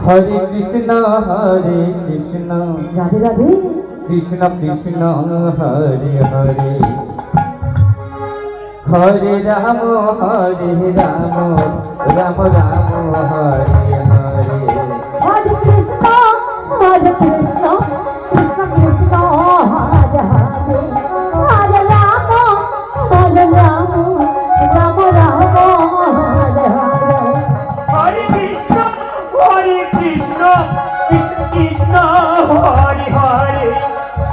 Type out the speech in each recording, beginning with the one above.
Hare Krishna Radhe Radhe Krishna Krishna Hare Hare Hare Ram Ram Ram Hare Hare Hare Krishna Krishna Krishna Hare Hare Hare Ram Ram Ram Hare Hare Hare Krishna Krishna Krishna Hare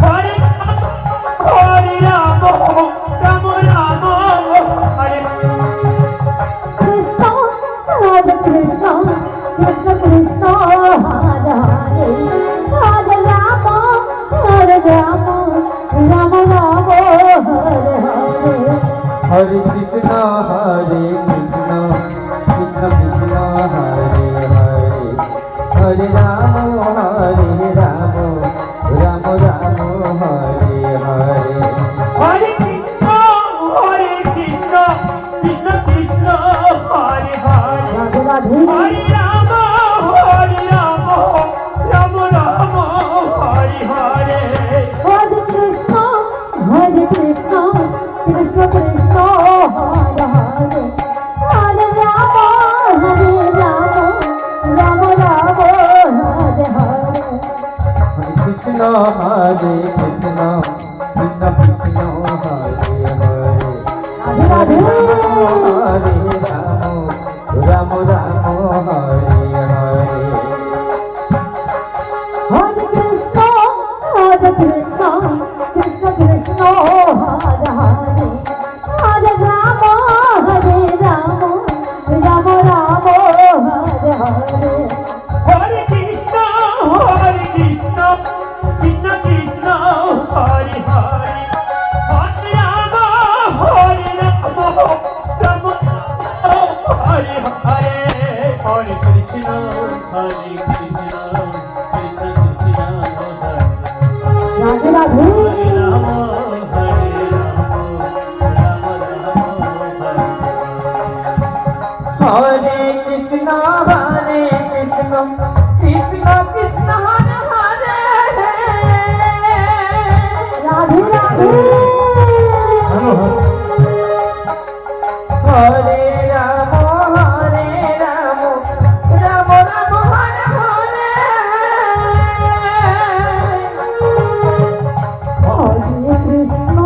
Hare Hare Ram Ram Ram Hare Krishna Krishna Krishna Krishna Hare Hare Hare Ram Ram Ram Hare Hare Hare Krishna Krishna Krishna Hare Hare Hare Ram Ram Ram Hare Hare Hare Krishna Krishna Krishna Hare Hare Radhe Radhe Hare Ram Ram Ram Hare Hare Hare Krishna Krishna Krishna Hare Hare Hare Ram Ram Ram Hare Hare Hare Krishna Krishna Krishna Krishna Hare Hare Radhe Hare Radhe Ram Ram Hare Hare Hare Krishna Krishna Krishna Hare Hare Hare Ram Ram Ram Hare Hare Hare Krishna Krishna Krishna Hare Hare Hare Ram Ram Hare Hare Hare Krishna Krishna Krishna Hare Radhe Radhe Hare Ram Ram Hare Hare Krishna Krishna Krishna Hare Hare Radhe Radhe Hare Ram Ram Ram Hare Hare Hare Krishna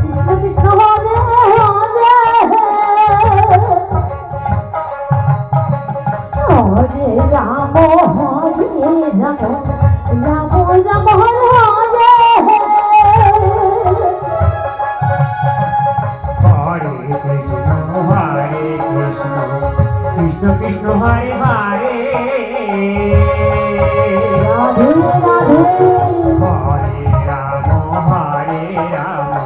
Krishna Krishna Hare Hare Hare Ram Ram Hare Hare Hare Krishna Krishna Hare Hare Radhe Radhe Hare Ram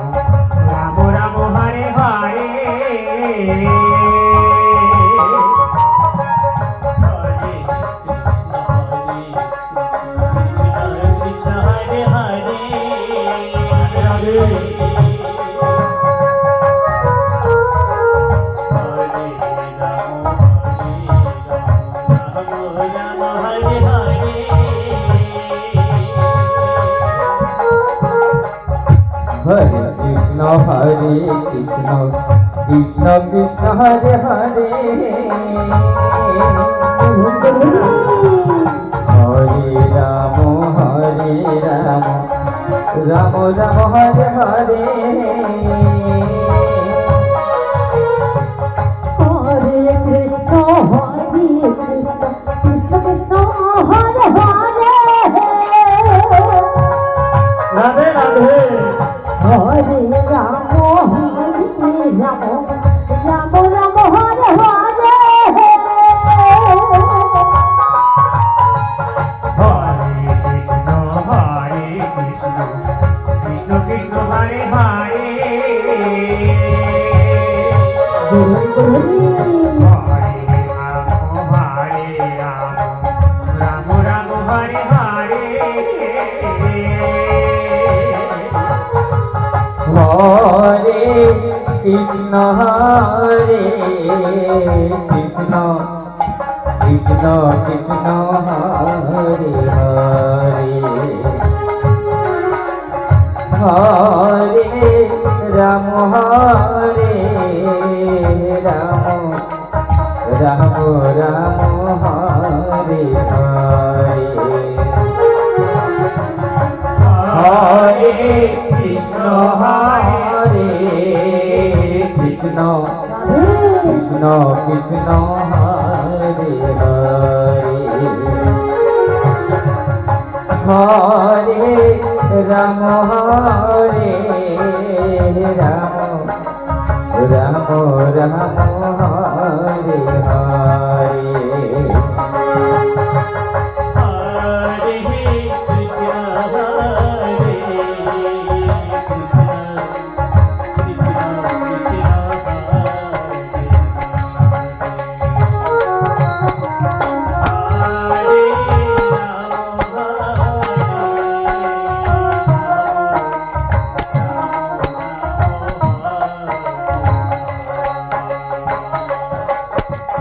Ram Ram Hare Hare Hare Krishna Hare Hare Hare Krishna Krishna Krishna Hare Hare Hare Ram Ram Ram Hare Hare Hare Krishna Krishna Krishna Hare Hare Radhe Radhe Hare Ram Ram Hare Hare Hare Krishna Krishna Krishna Hare Hare Hare Ram Ram Hare Hare Hare Krishna Krishna Krishna Hare Hare Hare Ram Hare Ram Ram Ram Hare Hare Hare Krishna Hare Krishna Krishna Krishna Hare Hare Hare Ram Hare Ram Ram Ram Hare Hare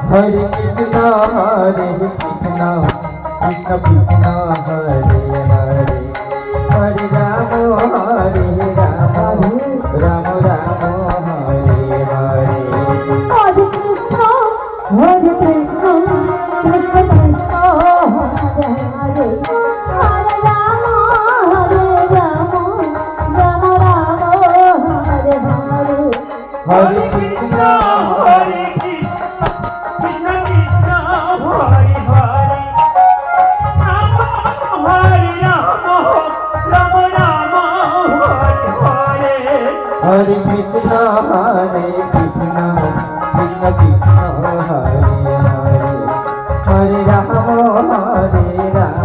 Hare Krishna Hare Krishna Krishna Krishna Hare Hare Hare Ram Hare Ram Ram Ram Hare Hare Hare Krishna Krishna Krishna Hare Hare Hare Ram Ram Ram Hare Hare Hare Krishna Hare Krishna Krishna Hare Hare Hare Ram Ram Hare Hare Hare Krishna Hare Krishna Krishna Krishna Hare Hare Hare Ram Hare Ram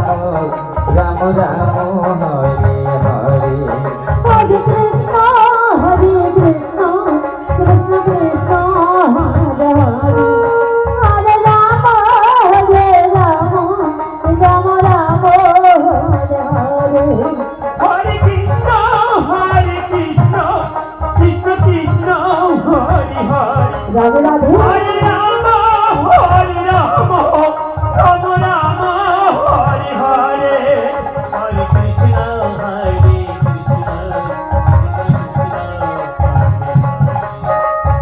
Ram Ram Hare Hare Hare Krishna Krishna Krishna Hare Hare Hare Ram Ram Ram Hare Hare Hare Krishna Krishna Krishna Hare Hare Radhe Radhe Hare Ram Ram Ram Hare Hare Hare Krishna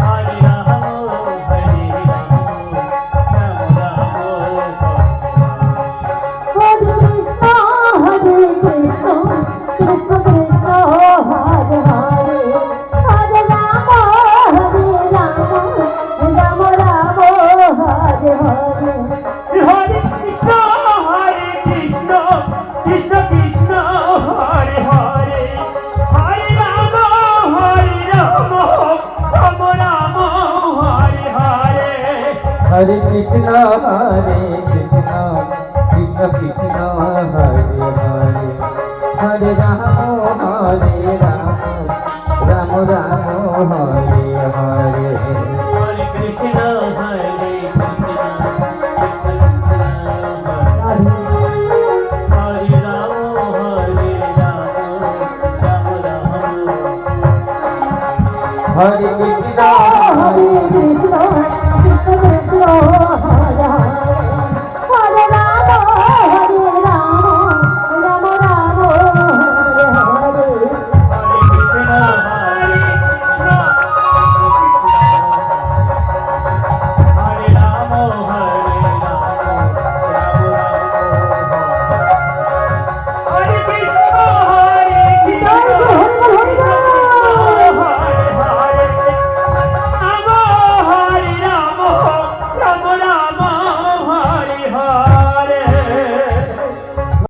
Hare Ram Hare Ram Ram Hare Krishna Krishna Krishna Hare Hare Hare Ram Ram Ram Hare Hare Hare Krishna Krishna Krishna Hare Hare Hare Ram Ram Ram Hare Hare Hare Krishna Hare Krishna Krishna Krishna Hare Hare Hare Ram Hare Ram Ram Ram Hare Hare Hare Krishna Hare Krishna Radhe Hare Ram Ram Ram Hare Krishna Hare Krishna Krishna Krishna Hare Hare Hare Ram Ram Ram Hare Hare Hare Krishna Hare Ram Hare Krishna Hare Krishna Hare Ram